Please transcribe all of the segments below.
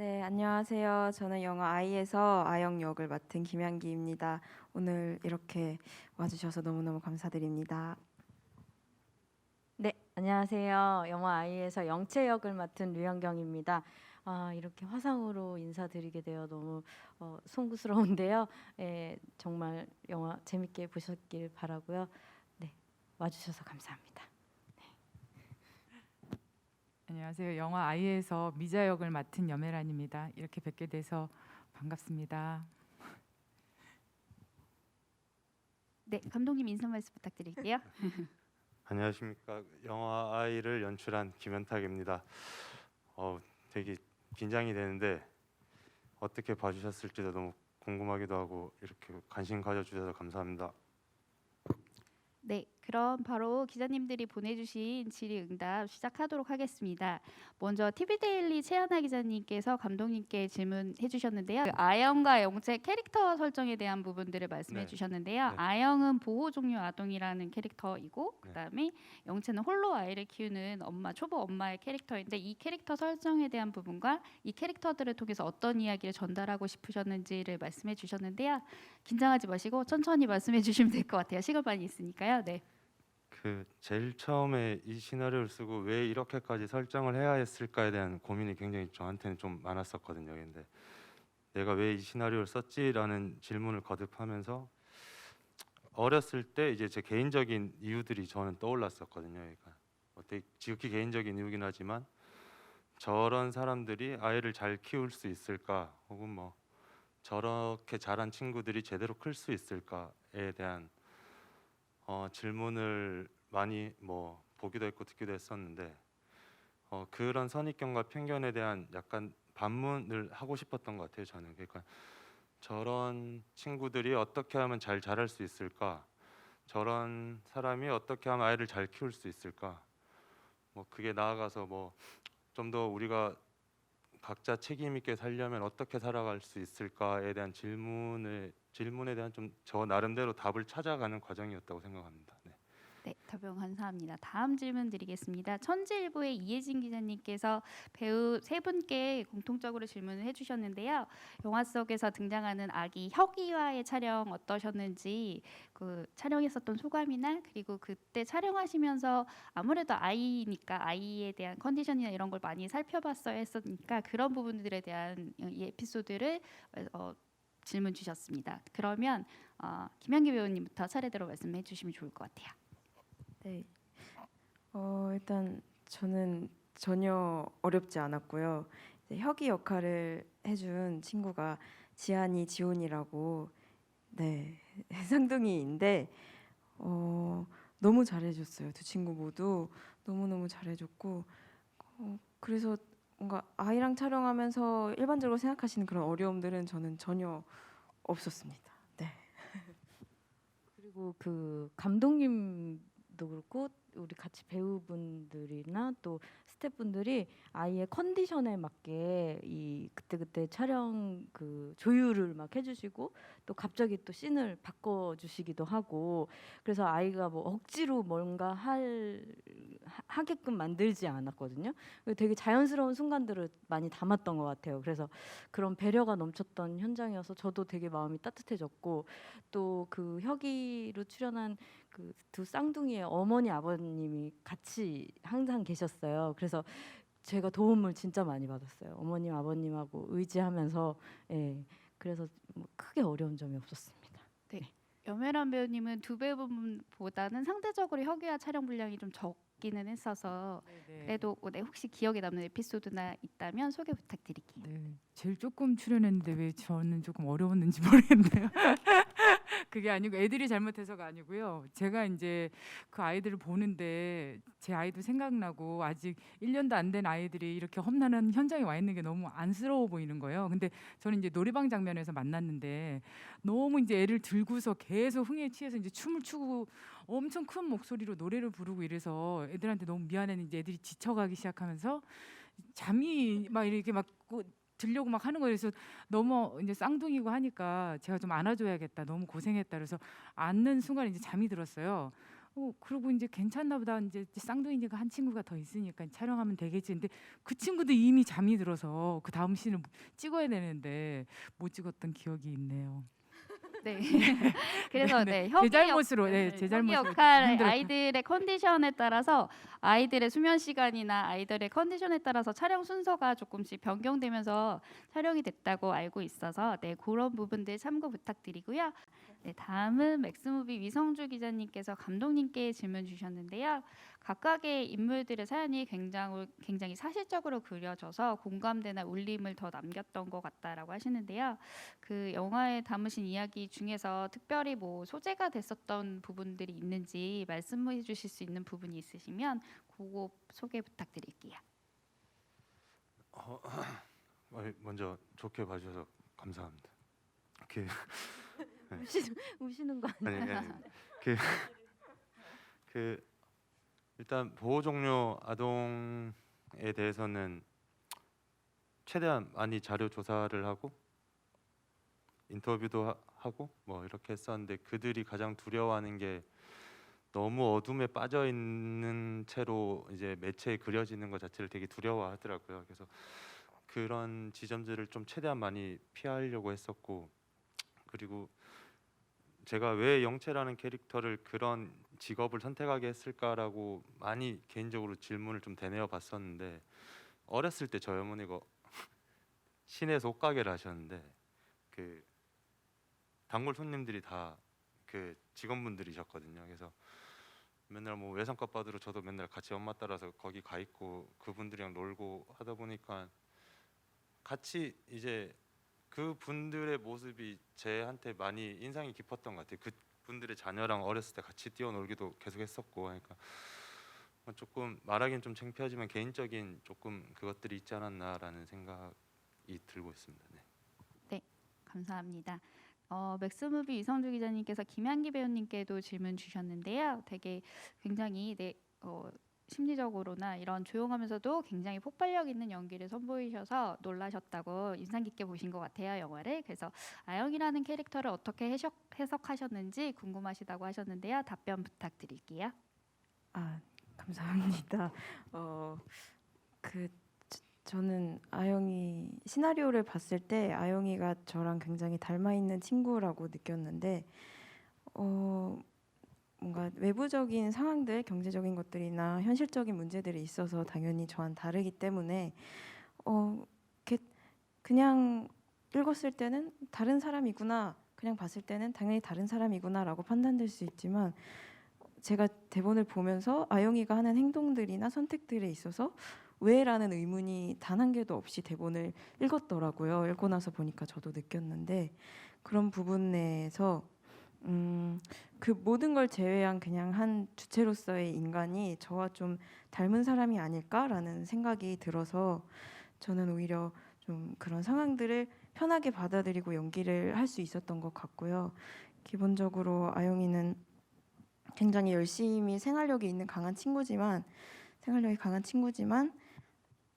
네, 안녕하세요. 저는 영화 아이에서 아영 역을 맡은 김향기입니다. 오늘 이렇게 와주셔서 너무너무 감사드립니다. 네, 안녕하세요. 영화 아이에서 영채 역을 맡은 류현경입니다. 이렇게 화상으로 인사드리게 되어 너무 송구스러운데요. 정말 영화 재밌게 보셨길 바라고요. 네, 와주셔서 감사합니다. 안녕하세요. 영화 아이에서 미자 역을 맡은 염혜란입니다. 이렇게 뵙게 돼서 반갑습니다. 네, 감독님 인사 말씀 부탁드릴게요. 안녕하십니까. 영화 아이를 연출한 김현탁입니다. 되게 긴장이 되는데 어떻게 봐주셨을지도 너무 궁금하기도 하고 이렇게 관심 가져주셔서 감사합니다. 네, 그럼 바로 기자님들이 보내주신 질의응답 시작하도록 하겠습니다. 먼저 TV데일리 최하나 기자님께서 감독님께 질문해 주셨는데요. 아영과 영채 캐릭터 설정에 대한 부분들을 말씀해 네. 주셨는데요. 네. 아영은 보호 종류 아동이라는 캐릭터이고 네. 그다음에 영채는 홀로 아이를 키우는 엄마, 초보 엄마의 캐릭터인데 이 캐릭터 설정에 대한 부분과 이 캐릭터들을 통해서 어떤 이야기를 전달하고 싶으셨는지를 말씀해 주셨는데요. 긴장하지 마시고 천천히 말씀해 주시면 될 것 같아요. 시간 많이 있으니까요. 네. 제일 처음에 이 시나리오를 쓰고 왜 이렇게까지 설정을 해야 했을까에 대한 고민이 굉장히 저한테는 좀 많았었거든요. 근데 내가 왜 이 시나리오를 썼지라는 질문을 거듭하면서 어렸을 때 이제 제 개인적인 이유들이 저는 떠올랐었거든요. 그러니까 되게 지극히 개인적인 이유긴 하지만 저런 사람들이 아이를 잘 키울 수 있을까, 혹은 뭐 저렇게 자란 친구들이 제대로 클 수 있을까에 대한 질문을 많이 뭐 보기도 했고 듣기도 했었는데 그런 선입견과 편견에 대한 약간 반문을 하고 싶었던 것 같아요. 저는 그러니까 저런 친구들이 어떻게 하면 잘 자랄 수 있을까, 저런 사람이 어떻게 하면 아이를 잘 키울 수 있을까, 뭐 그게 나아가서 뭐 좀 더 우리가 각자 책임 있게 살려면 어떻게 살아갈 수 있을까에 대한 질문에 대한 좀 저 나름대로 답을 찾아가는 과정이었다고 생각합니다. 네. 네, 답변 감사합니다. 다음 질문 드리겠습니다. 천지일보의 이혜진 기자님께서 배우 세 분께 공통적으로 질문을 해주셨는데요. 영화 속에서 등장하는 아기 혁이와의 촬영 어떠셨는지, 그 촬영했었던 소감이나 그리고 그때 촬영하시면서 아무래도 아이니까 아이에 대한 컨디션이나 이런 걸 많이 살펴봤어야 했으니까 그런 부분들에 대한 이 에피소드를 질문 주셨습니다. 그러면 김향기 배우님부터 차례대로 말씀해 주시면 좋을 것 같아요. 네, 일단 저는 전혀 어렵지 않았고요. 이제 혁이 역할을 해준 친구가 지한이 지온이라고 네 쌍둥이인데 너무 잘해줬어요. 두 친구 모두 너무너무 잘해줬고 그래서 뭔가 아이랑 촬영하면서 일반적으로 생각하시는 그런 어려움들은 저는 전혀 없었습니다. 네. 그리고 그 감독님도 그렇고 우리 같이 배우분들이나 또 스태프분들이 아이의 컨디션에 맞게 이 그때그때 촬영 그 조율을 막 해주시고 또 갑자기 또 씬을 바꿔주시기도 하고 그래서 아이가 뭐 억지로 뭔가 하게끔 만들지 않았거든요. 되게 자연스러운 순간들을 많이 담았던 것 같아요. 그래서 그런 배려가 넘쳤던 현장이어서 저도 되게 마음이 따뜻해졌고 또 그 혁이로 출연한 그 두 쌍둥이의 어머니 아버님이 같이 항상 계셨어요. 그래서 제가 도움을 진짜 많이 받았어요. 어머님 아버님하고 의지하면서 그래서 뭐 크게 어려운 점이 없었습니다. 염혜란 배우님은 두 배우분보다는 상대적으로 혁이와 촬영 분량이 좀 적기는 했어서 그래도 네, 혹시 기억에 남는 에피소드나 있다면 소개 부탁드릴게요. 네, 제일 조금 출연했는데 왜 저는 조금 어려웠는지 모르겠네요. 그게 아니고 애들이 잘못해서가 아니고요. 제가 이제 그 아이들을 보는데 제 아이도 생각나고 아직 1년도 안 된 아이들이 이렇게 험난한 현장에 와 있는 게 너무 안쓰러워 보이는 거예요. 근데 저는 이제 노래방 장면에서 만났는데 너무 이제 애를 들고서 계속 흥에 취해서 이제 춤을 추고 엄청 큰 목소리로 노래를 부르고 이래서 애들한테 너무 미안했는데 이제 애들이 지쳐가기 시작하면서 잠이 막 이렇게 막 들려고 막 하는 거예요. 그래서 너무 이제 쌍둥이고 하니까 제가 좀 안아줘야겠다. 너무 고생했다. 그래서 안는 순간 이제 잠이 들었어요. 그리고 이제 괜찮나 보다. 이제 쌍둥이니까 한 친구가 더 있으니까 촬영하면 되겠지. 근데 그 친구도 이미 잠이 들어서 그 다음 씬을 찍어야 되는데 못 찍었던 기억이 있네요. 네. 그래서 네, 네, 제 잘못으로, 제 혁이 잘못으로 역할 힘들었다. 아이들의 컨디션에 따라서 아이들의 수면 시간이나 아이들의 컨디션에 따라서 촬영 순서가 조금씩 변경되면서 촬영이 됐다고 알고 있어서 네, 그런 부분들 참고 부탁드리고요. 네, 다음은 맥스무비 위성주 기자님께서 감독님께 질문 주셨는데요. 각각의 인물들의 사연이 굉장히 사실적으로 그려져서 공감대나 울림을 더 남겼던 것 같다라고 하시는데요. 그 영화에 담으신 이야기 중에서 특별히 뭐 소재가 됐었던 부분들이 있는지 말씀해 주실 수 있는 부분이 있으시면 그거 소개 부탁드릴게요. 먼저 좋게 봐주셔서 감사합니다. 그 우시는 거 아니, 그, 그 일단 보호 종료 아동에 대해서는 최대한 많이 자료 조사를 하고 인터뷰도 하고 뭐 이렇게 했었는데 그들이 가장 두려워하는 게 너무 어둠에 빠져 있는 채로 이제 매체에 그려지는 것 자체를 되게 두려워하더라고요. 그래서 그런 지점들을 좀 최대한 많이 피하려고 했었고, 그리고 제가 왜 영채라는 캐릭터를 그런 직업을 선택하게 했을까라고 많이 개인적으로 질문을 좀 되뇌어 봤었는데, 어렸을 때 저희 어머니가 시내에서 옷가게를 하셨는데 그 단골 손님들이 다 그 직원분들이셨거든요. 그래서 맨날 뭐 외상값 받으러 저도 맨날 같이 엄마 따라서 거기 가 있고 그분들이랑 놀고 하다 보니까 같이 이제 그 분들의 모습이 제한테 많이 인상이 깊었던 것 같아요. 그 분들의 자녀랑 어렸을 때 같이 뛰어놀기도 계속 했었고, 그러니까 조금 말하기는 좀 창피하지만 개인적인 조금 그것들이 있지 않았나라는 생각이 들고 있습니다. 네. 감사합니다. 맥스무비 이성주 기자님께서 김향기 배우님께도 질문 주셨는데요. 되게 굉장히 심리적으로나 이런 조용하면서도 굉장히 폭발력 있는 연기를 선보이셔서 놀라셨다고 인상 깊게 보신 것 같아요, 영화를. 그래서 아영이라는 캐릭터를 어떻게 해석하셨는지 궁금하시다고 하셨는데요. 답변 부탁드릴게요. 감사합니다. 저는 아영이 시나리오를 봤을 때 아영이가 저랑 굉장히 닮아 있는 친구라고 느꼈는데 뭔가 외부적인 상황들, 경제적인 것들이나 현실적인 문제들이 있어서 당연히 저와는 다르기 때문에 그냥 읽었을 때는 다른 사람이구나, 그냥 봤을 때는 당연히 다른 사람이구나라고 판단될 수 있지만 제가 대본을 보면서 아영이가 하는 행동들이나 선택들에 있어서 왜라는 의문이 단 한 개도 없이 대본을 읽었더라고요. 읽고 나서 보니까 저도 느꼈는데 그런 부분에서 그 모든 걸 제외한 그냥 한 주체로서의 인간이 저와 좀 닮은 사람이 아닐까라는 생각이 들어서 저는 오히려 좀 그런 상황들을 편하게 받아들이고 연기를 할 수 있었던 것 같고요. 기본적으로 아영이는 굉장히 열심히 생활력이 강한 친구지만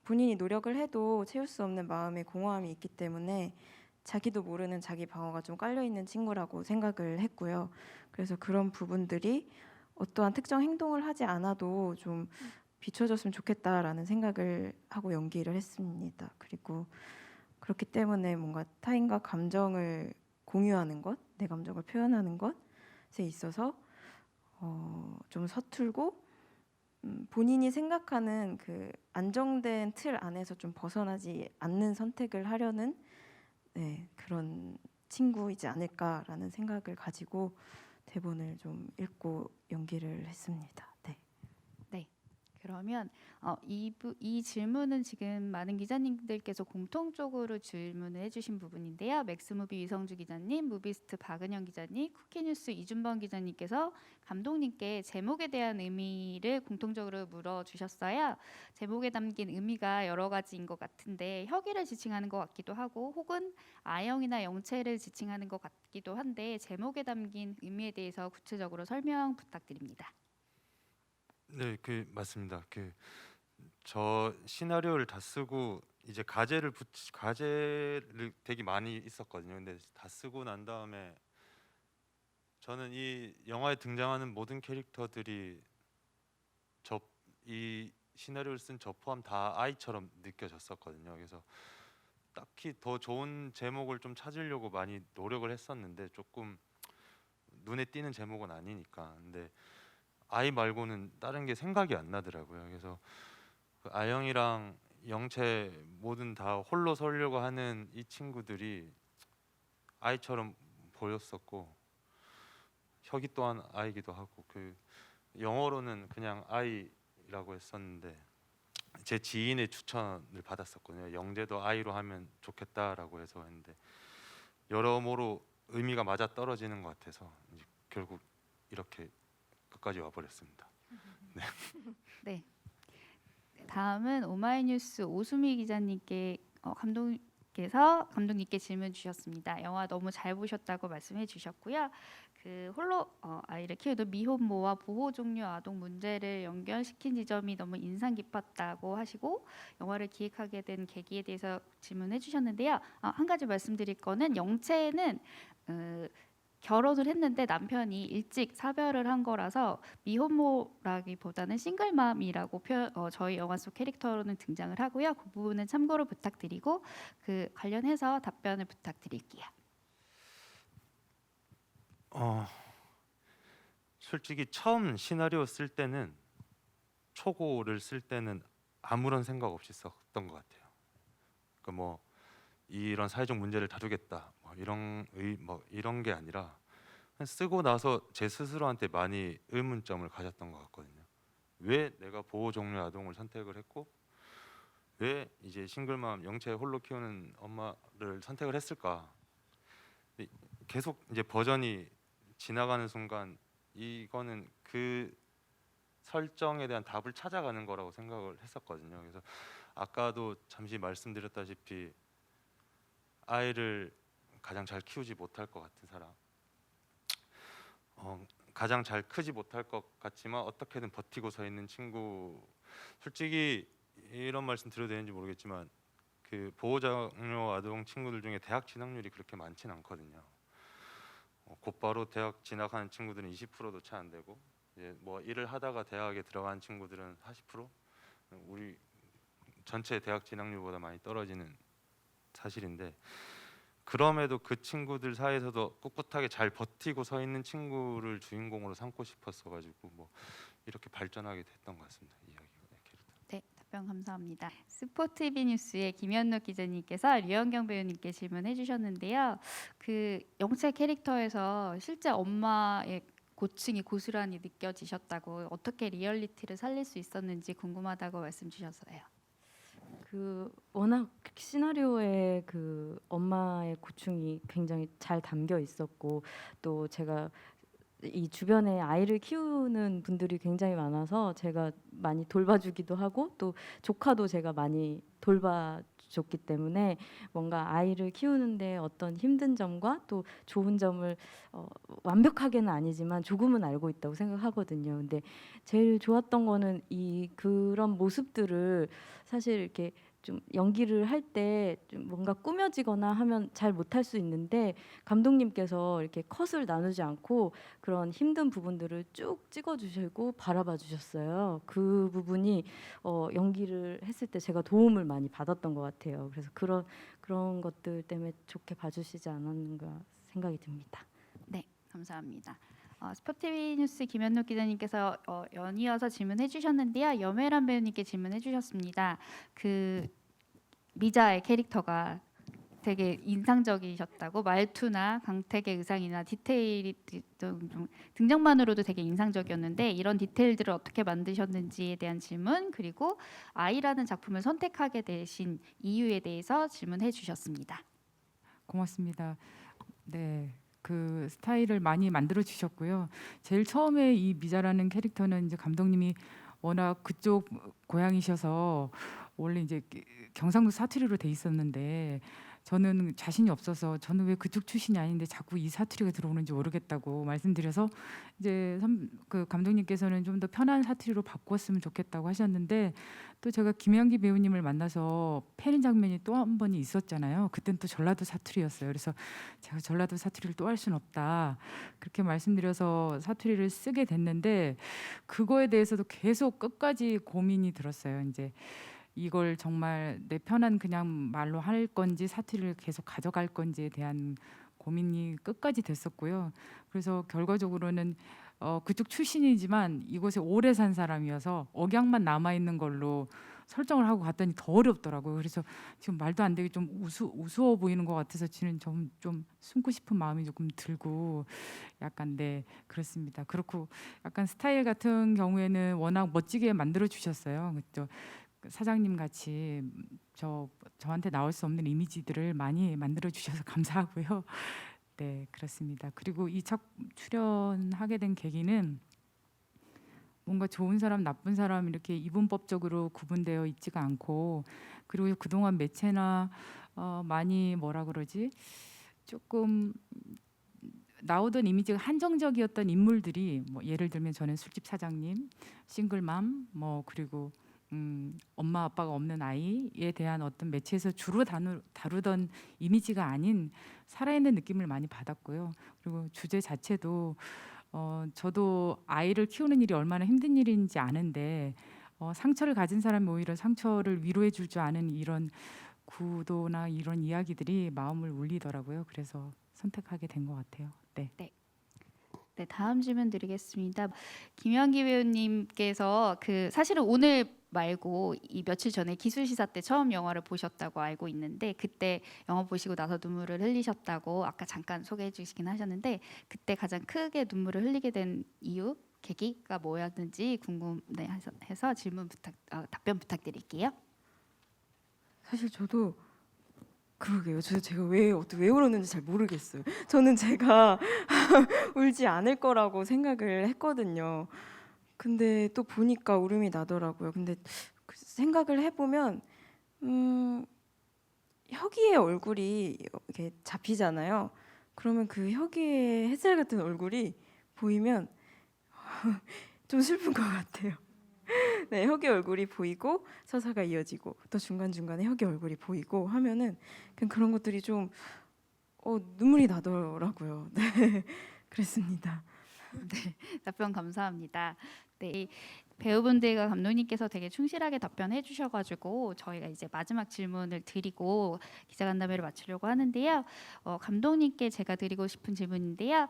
본인이 노력을 해도 채울 수 없는 마음의 공허함이 있기 때문에 자기도 모르는 자기 방어가 좀 깔려 있는 친구라고 생각을 했고요. 그래서 그런 부분들이 어떠한 특정 행동을 하지 않아도 좀 비춰졌으면 좋겠다라는 생각을 하고 연기를 했습니다. 그리고 그렇기 때문에 뭔가 타인과 감정을 공유하는 것, 내 감정을 표현하는 것에 있어서 좀 서툴고 본인이 생각하는 그 안정된 틀 안에서 좀 벗어나지 않는 선택을 하려는 그런 친구이지 않을까라는 생각을 가지고 대본을 좀 읽고 연기를 했습니다. 네. 그러면 이 질문은 지금 많은 기자님들께서 공통적으로 질문을 해주신 부분인데요. 맥스무비 위성주 기자님, 무비스트 박은영 기자님, 쿠키뉴스 이준범 기자님께서 감독님께 제목에 대한 의미를 공통적으로 물어주셨어요. 제목에 담긴 의미가 여러 가지인 것 같은데 혁이를 지칭하는 것 같기도 하고 혹은 아영이나 영채를 지칭하는 것 같기도 한데 제목에 담긴 의미에 대해서 구체적으로 설명 부탁드립니다. 네, 맞습니다. 저 시나리오를 다 쓰고 이제 가제를 되게 많이 있었거든요. 근데 다 쓰고 난 다음에 저는 이 영화에 등장하는 모든 캐릭터들이 이 시나리오를 쓴 저 포함 다 아이처럼 느껴졌었거든요. 그래서 딱히 더 좋은 제목을 좀 찾으려고 많이 노력을 했었는데 조금 눈에 띄는 제목은 아니니까. 근데 아이 말고는 다른 게 생각이 안 나더라고요. 그래서 그 아영이랑 영채 모든 다 홀로 서려고 하는 이 친구들이 아이처럼 보였었고, 혁이 또한 아이기도 하고, 그 영어로는 그냥 아이라고 했었는데 제 지인의 추천을 받았었거든요. 영재도 아이로 하면 좋겠다라고 해서 했는데 여러모로 의미가 맞아 떨어지는 것 같아서 이제 결국 이렇게 끝까지 와버렸습니다. 네. 다음은 오마이뉴스 오수미 기자님께 감독님께 질문 주셨습니다. 영화 너무 잘 보셨다고 말씀해 주셨고요. 그 홀로 아이를 키우는 미혼모와 보호 종류 아동 문제를 연결시킨 지점이 너무 인상 깊었다고 하시고 영화를 기획하게 된 계기에 대해서 질문해 주셨는데요. 한 가지 말씀드릴 거는 영채는 결혼을 했는데 남편이 일찍 사별을 한 거라서 미혼모라기보다는 싱글맘이라고 저희 영화 속 캐릭터로는 등장을 하고요. 그 부분은 참고로 부탁드리고 그 관련해서 답변을 부탁드릴게요. 솔직히 처음 시나리오 쓸 때는 초고를 쓸 때는 아무런 생각 없이 썼던 것 같아요. 그러니까 뭐 이런 사회적 문제를 다루겠다 이런 게 아니라 그냥 쓰고 나서 제 스스로한테 많이 의문점을 가졌던 것 같거든요. 왜 내가 보호 종류 아동을 선택을 했고 왜 이제 싱글맘 영채 홀로 키우는 엄마를 선택을 했을까? 계속 이제 버전이 지나가는 순간 이거는 그 설정에 대한 답을 찾아가는 거라고 생각을 했었거든요. 그래서 아까도 잠시 말씀드렸다시피 아이를 가장 잘 키우지 못할 것 같은 사람, 가장 잘 크지 못할 것 같지만 어떻게든 버티고 서 있는 친구. 솔직히 이런 말씀 드려도 되는지 모르겠지만 그 보호장려 아동 친구들 중에 대학 진학률이 그렇게 많지는 않거든요. 곧바로 대학 진학하는 친구들은 20%도 채 안 되고 이제 뭐 일을 하다가 대학에 들어간 친구들은 40%? 우리 전체 대학 진학률보다 많이 떨어지는 사실인데 그럼에도 그 친구들 사이에서도 꿋꿋하게 잘 버티고 서 있는 친구를 주인공으로 삼고 싶었어가지고 뭐 이렇게 발전하게 됐던 것 같습니다. 이야기가. 네, 답변 감사합니다. 스포티비 뉴스의 김현욱 기자님께서 류현경 배우님께 질문해 주셨는데요. 그 영채 캐릭터에서 실제 엄마의 고충이 고스란히 느껴지셨다고 어떻게 리얼리티를 살릴 수 있었는지 궁금하다고 말씀 주셨어요. 그 워낙 시나리오에 그 엄마의 고충이 굉장히 잘 담겨 있었고 또 제가 이 주변에 아이를 키우는 분들이 굉장히 많아서 제가 많이 돌봐주기도 하고 또 조카도 제가 많이 돌봐줬기 때문에 뭔가 아이를 키우는데 어떤 힘든 점과 또 좋은 점을 완벽하게는 아니지만 조금은 알고 있다고 생각하거든요. 근데 제일 좋았던 거는 그런 모습들을 사실 이렇게 좀 연기를 할 때 좀 뭔가 꾸며지거나 하면 잘 못할 수 있는데 감독님께서 이렇게 컷을 나누지 않고 그런 힘든 부분들을 쭉 찍어주시고 바라봐 주셨어요. 그 부분이 연기를 했을 때 제가 도움을 많이 받았던 것 같아요. 그래서 그런 것들 때문에 좋게 봐주시지 않았는가 생각이 듭니다. 네, 감사합니다. 스포티비 뉴스 김현욱 기자님께서 연이어서 질문해 주셨는데요. 염혜란 배우님께 질문해 주셨습니다. 그 미자의 캐릭터가 되게 인상적이셨다고 말투나 강택의 의상이나 디테일이 좀 등장만으로도 되게 인상적이었는데 이런 디테일들을 어떻게 만드셨는지에 대한 질문 그리고 아이라는 작품을 선택하게 되신 이유에 대해서 질문해 주셨습니다. 고맙습니다. 네. 그 스타일을 많이 만들어 주셨고요. 제일 처음에 이 미자라는 캐릭터는 이제 감독님이 워낙 그쪽 고향이셔서 원래 이제 경상도 사투리로 돼 있었는데 저는 자신이 없어서 저는 왜 그쪽 출신이 아닌데 자꾸 이 사투리가 들어오는지 모르겠다고 말씀드려서 이제 그 감독님께서는 좀 더 편한 사투리로 바꿨으면 좋겠다고 하셨는데 또 제가 김연기 배우님을 만나서 패는 장면이 또 한 번이 있었잖아요. 그땐 또 전라도 사투리였어요. 그래서 제가 전라도 사투리를 또 할 수는 없다 그렇게 말씀드려서 사투리를 쓰게 됐는데 그거에 대해서도 계속 끝까지 고민이 들었어요. 이제 이걸 정말 내 편한 그냥 말로 할 건지 사투리를 계속 가져갈 건지에 대한 고민이 끝까지 됐었고요. 그래서 결과적으로는 그쪽 출신이지만 이곳에 오래 산 사람이어서 억양만 남아 있는 걸로 설정을 하고 갔더니 더 어렵더라고요. 그래서 지금 말도 안 되게 좀 우스워 보이는 것 같아서 지는 좀 숨고 싶은 마음이 조금 들고 약간 네 그렇습니다. 그렇고 약간 스타일 같은 경우에는 워낙 멋지게 만들어 주셨어요. 그죠? 사장님 같이 저한테 나올 수 없는 이미지들을 많이 만들어 주셔서 감사하고요. 네 그렇습니다. 그리고 이 작 출연하게 된 계기는 뭔가 좋은 사람 나쁜 사람 이렇게 이분법적으로 구분되어 있지가 않고 그리고 그동안 매체나 많이 뭐라 그러지 조금 나오던 이미지가 한정적이었던 인물들이 뭐 예를 들면 저는 술집 사장님, 싱글맘 뭐 그리고 엄마 아빠가 없는 아이에 대한 어떤 매체에서 주로 다루던 이미지가 아닌 살아있는 느낌을 많이 받았고요. 그리고 주제 자체도 저도 아이를 키우는 일이 얼마나 힘든 일인지 아는데 상처를 가진 사람이 오히려 상처를 위로해 줄 줄 아는 이런 구도나 이런 이야기들이 마음을 울리더라고요. 그래서 선택하게 된 것 같아요. 네. 네, 다음 질문 드리겠습니다. 김연기 배우님께서 사실은 오늘 말고 이 며칠 전에 기술시사 때 처음 영화를 보셨다고 알고 있는데 그때 영화 보시고 나서 눈물을 흘리셨다고 아까 잠깐 소개해 주시긴 하셨는데 그때 가장 크게 눈물을 흘리게 된 이유, 계기가 뭐였는지 궁금해서 답변 부탁드릴게요. 사실 저도 그러게요. 제가 왜 울었는지 잘 모르겠어요. 저는 제가 울지 않을 거라고 생각을 했거든요. 근데 또 보니까 울음이 나더라고요. 근데 생각을 해보면 혁이의 얼굴이 이렇게 잡히잖아요. 그러면 그 혁이의 햇살 같은 얼굴이 보이면 좀 슬픈 것 같아요. 네, 혁이 얼굴이 보이고 서사가 이어지고 또 중간중간에 혁이 얼굴이 보이고 하면은 그냥 그런 것들이 좀 눈물이 나더라고요. 네, 그랬습니다. 네, 답변 감사합니다. 네, 이 배우분들과 감독님께서 되게 충실하게 답변해 주셔가지고 저희가 이제 마지막 질문을 드리고 기자간담회를 마치려고 하는데요. 감독님께 제가 드리고 싶은 질문인데요.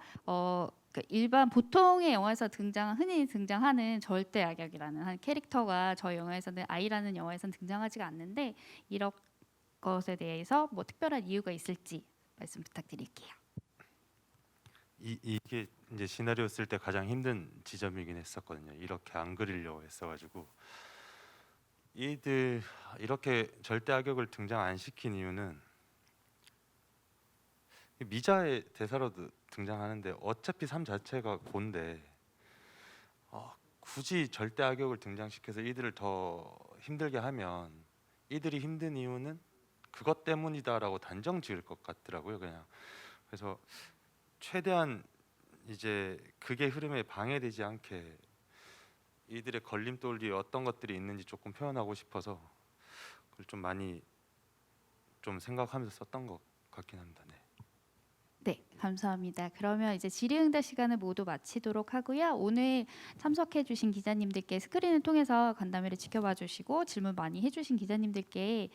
일반 보통의 영화에서 흔히 등장하는 절대 악역이라는 한 캐릭터가 저희 영화에서는 아이라는 영화에서는 등장하지가 않는데 이런 것에 대해서 뭐 특별한 이유가 있을지 말씀 부탁드릴게요. 이게 이제 시나리오 쓸 때 가장 힘든 지점이긴 했었거든요. 이렇게 안 그리려고 했어가지고 이들 이렇게 절대 악역을 등장 안 시킨 이유는 미자의 대사로도 등장하는데 어차피 삶 자체가 고인데 굳이 절대 악역을 등장시켜서 이들을 더 힘들게 하면 이들이 힘든 이유는 그것 때문이다라고 단정 지을 것 같더라고요. 그냥 그래서 최대한 이제 그게 흐름에 방해되지 않게 이들의 걸림돌이 어떤 것들이 있는지 조금 표현하고 싶어서 그걸 좀 많이 좀 생각하면서 썼던 것 같긴 합니다. 네. 네, 감사합니다. 그러면 이제 질의응답 시간을 모두 마치도록 하고요. 오늘 참석해주신 기자님들께 스크린을 통해서 간담회를 지켜봐 주시고 질문 많이 해주신 기자님들께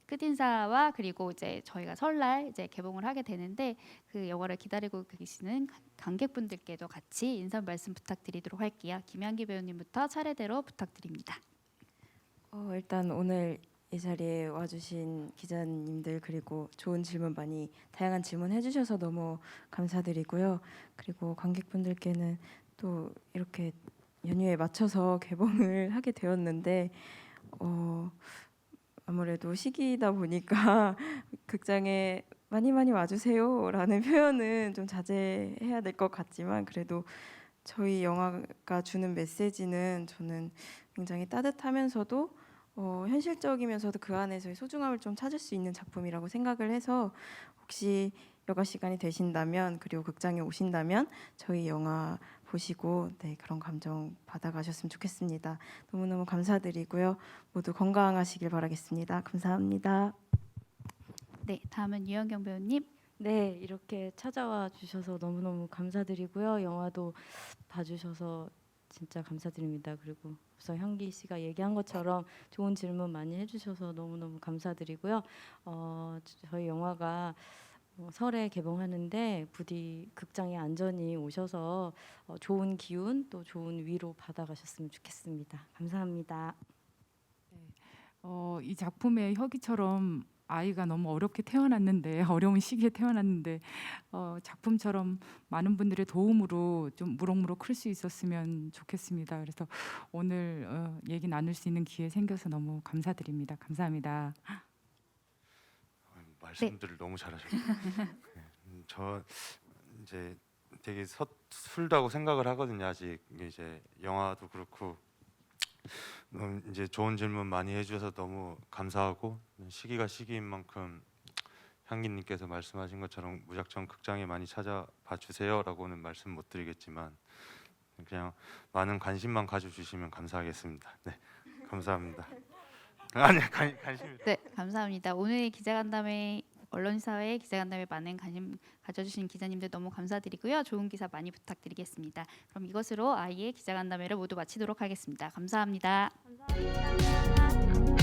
끝인사와 그리고 이제 저희가 설날 이제 개봉을 하게 되는데 그 영화를 기다리고 계시는 관객분들께도 같이 인사 말씀 부탁드리도록 할게요. 김연기 배우님부터 차례대로 부탁드립니다. 일단 오늘 이 자리에 와주신 기자님들 그리고 좋은 질문 많이 다양한 질문 해주셔서 너무 감사드리고요. 그리고 관객분들께는 또 이렇게 연휴에 맞춰서 개봉을 하게 되었는데 아무래도 시기이다 보니까 극장에 많이 와주세요라는 표현은 좀 자제해야 될 것 같지만 그래도 저희 영화가 주는 메시지는 저는 굉장히 따뜻하면서도 현실적이면서도 그 안에서의 소중함을 좀 찾을 수 있는 작품이라고 생각을 해서 혹시 여가 시간이 되신다면 그리고 극장에 오신다면 저희 영화 보시고 네, 그런 감정 받아가셨으면 좋겠습니다. 너무너무 감사드리고요. 모두 건강하시길 바라겠습니다. 감사합니다. 네, 다음은 유현경 배우님. 네, 이렇게 찾아와 주셔서 너무너무 감사드리고요. 영화도 봐주셔서 진짜 감사드립니다. 그리고 앞서 현기 씨가 얘기한 것처럼 좋은 질문 많이 해주셔서 너무너무 감사드리고요. 저희 영화가 설에 개봉하는데 부디 극장에 안전히 오셔서 좋은 기운 또 좋은 위로 받아가셨으면 좋겠습니다. 감사합니다. 이 작품의 혁이처럼 아이가 너무 어렵게 태어났는데 어려운 시기에 태어났는데 작품처럼 많은 분들의 도움으로 좀 무럭무럭 클 수 있었으면 좋겠습니다. 그래서 오늘 얘기 나눌 수 있는 기회 생겨서 너무 감사드립니다. 감사합니다. 말씀들을 너무 잘하셨어요. 네, 저 이제 되게 서툴다고 생각을 하거든요. 아직 이제 영화도 그렇고 이제 좋은 질문 많이 해주셔서 너무 감사하고 시기가 시기인 만큼 향기님께서 말씀하신 것처럼 무작정 극장에 많이 찾아봐 주세요라고는 말씀 못 드리겠지만 그냥 많은 관심만 가져주시면 감사하겠습니다. 네, 감사합니다. 아니 관심. 네, 감사합니다. 오늘 기자간담회 언론사회 기자간담회 많은 관심 가져주신 기자님들 너무 감사드리고요. 좋은 기사 많이 부탁드리겠습니다. 그럼 이것으로 아이의 기자간담회를 모두 마치도록 하겠습니다. 감사합니다. 감사합니다.